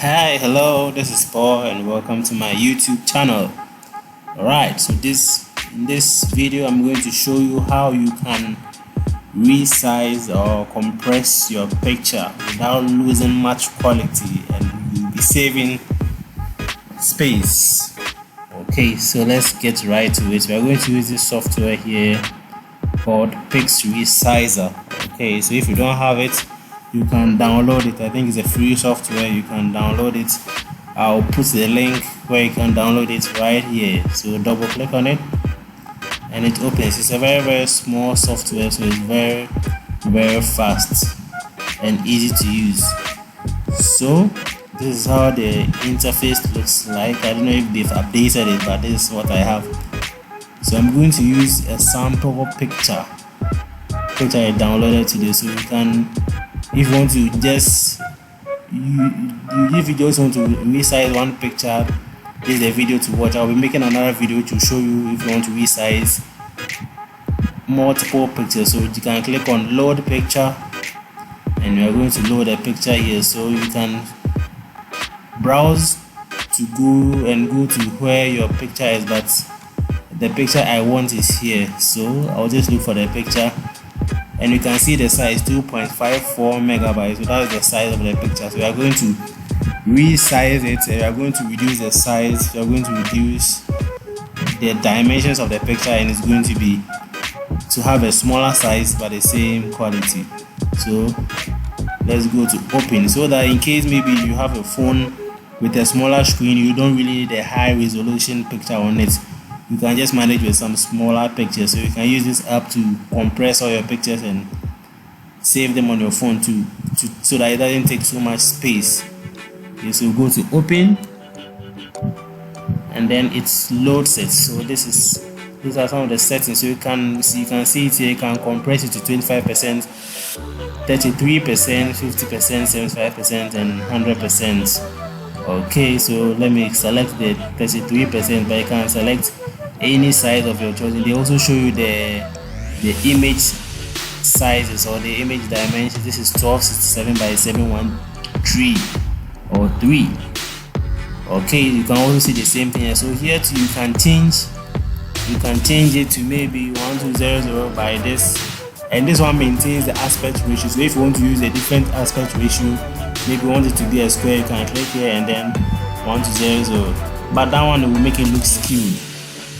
Hi, hello, this is Paul and welcome to my YouTube channel. Alright, so in this video I'm going to show you how you can resize or compress your picture without losing much quality, and you'll be saving space. Okay, so let's get right to it. We are going to use this software here called Pixresizer. Okay, so if you don't have it, you can download it. I think it's a free software. You can download it. I'll put the link where you can download it right here. So double click on it and it opens. It's a very small software, so it's very fast and easy to use. So this is how the interface looks like. I don't know if they've updated it, but this is what I have. So I'm going to use a sample picture I downloaded today. So you can, if you want to just if you just want to resize one picture, this is a video to watch. I'll be making another video to show you if you want to resize multiple pictures. So you can click on load picture and we are going to load a picture here. So you can browse to go to where your picture is, but the picture I want is here. So I'll just look for the picture and you can see the size 2.54 megabytes. So that's the size of the picture. So we are going to resize it. We are going to reduce the size. We are going to reduce the dimensions of the picture, and it's going to be to have a smaller size but the same quality. So let's go to open, so that in case maybe you have a phone with a smaller screen, you don't really need a high resolution picture on it. You can just manage with some smaller pictures. So you can use this app to compress all your pictures and save them on your phone too, so that it doesn't take so much space. Okay, so go to open and then it loads it. So these are some of the settings. So you can see it here. You can compress it to 25%, 33%, 50%, 75%, and 100%. Okay, so let me select the 33%, but you can select any size of your choice. They also show you the image sizes or the image dimensions. This is 1267 by 713 or 3. Okay, you can also see the same thing. So here too, you can change it to maybe 1200 by this, and this one maintains the aspect ratio. So if you want to use a different aspect ratio, maybe you want it to be a square, you can click here and then 1200, but that one will make it look skewed.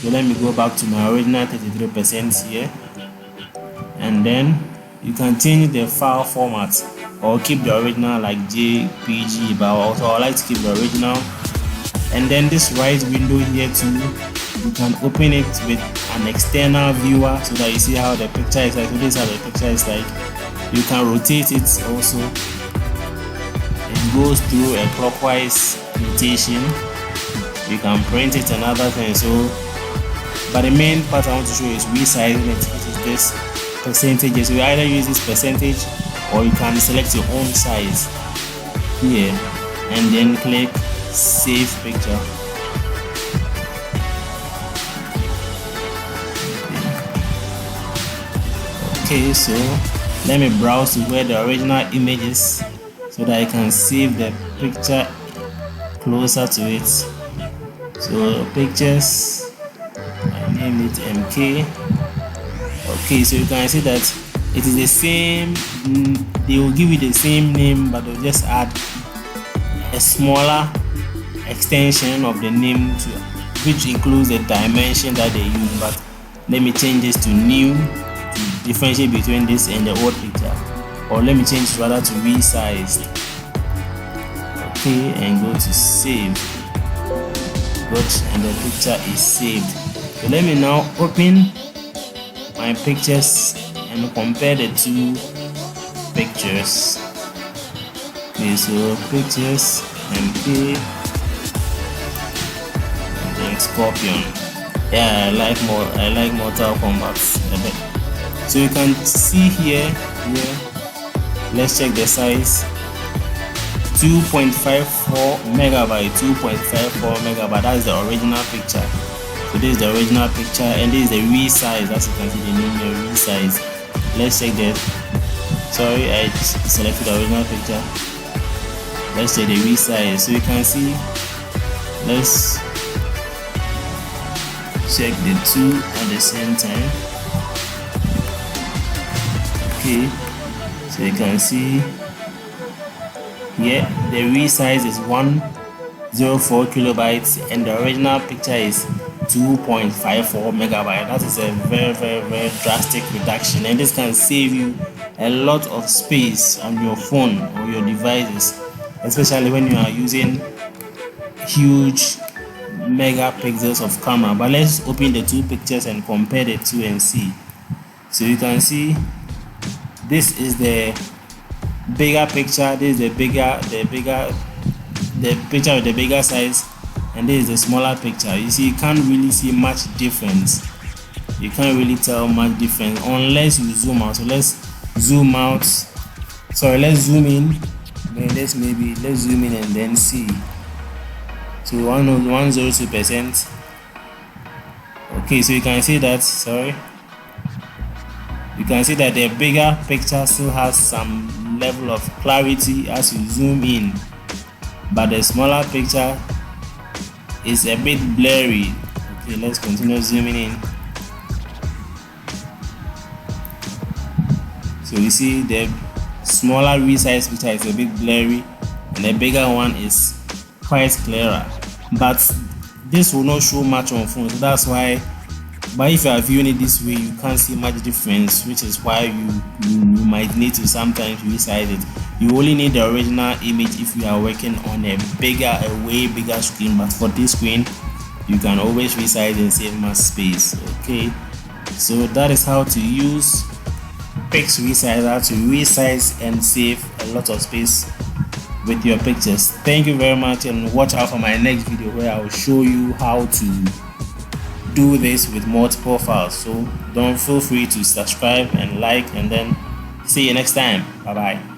So let me go back to my original 33% here, and then you can change the file format or keep the original like JPG, but also I like to keep the original. And then this right window here too, you can open it with an external viewer so that you see how the picture is like. So this is how the picture is like. You can rotate it also. It goes through a clockwise rotation. You can print it and other things. So, but the main part I want to show you is resizing it, which is this percentage. So you either use this percentage or you can select your own size here and then click save picture. Okay, so let me browse to where the original image is so that I can save the picture closer to it. So pictures, I named it MK. Okay, so you can see that it is the same. They will give you the same name, but they'll just add a smaller extension of the name to, which includes the dimension that they use. But let me change this to new to differentiate between this and the old picture, or let me change rather to resized. Okay, and go to save. Good, and the picture is saved. So let me now open my pictures and compare the two pictures. Okay, so pictures MP and then Scorpion. Yeah, I like Mortal Kombat a bit. So you can see here, let's check the size. 2.54 megabyte, 2.54 megabyte. That's the original picture. So this is the original picture, and this is the resize. As you can see, the name here, resize. Let's check that. Sorry, I selected the original picture. let's check the resize. So you can see, let's check the two at the same time. Okay, so you can see here the resize is 104 kilobytes and the original picture is 2.54 megabyte. That is a very drastic reduction, and this can save you a lot of space on your phone or your devices, especially when you are using huge megapixels of camera. But let's open the two pictures and compare the two and see. So you can see this is the bigger picture, this is the picture with the bigger size, and this is the smaller picture. You see, you can't really see much difference. You can't really tell much difference unless you zoom out. So let's zoom out. Sorry, let's zoom in. Then let's zoom in and then see. So 102%. Okay, so you can see that. Sorry. You can see that the bigger picture still has some level of clarity as you zoom in, but the smaller picture is a bit blurry. Okay, let's continue zooming in. So you see the smaller resize picture is a bit blurry and the bigger one is quite clearer, but this will not show much on phone, so that's why. But if you are viewing it this way, you can't see much difference, which is why you might need to sometimes resize it. You only need the original image if you are working on a way bigger screen, but for this screen you can always resize and save much space. Okay, so that is how to use Pixresizer to resize and save a lot of space with your pictures. Thank you very much, and watch out for my next video where I will show you how to do this with multiple files. So don't feel free to subscribe and like, and then see you next time. Bye bye.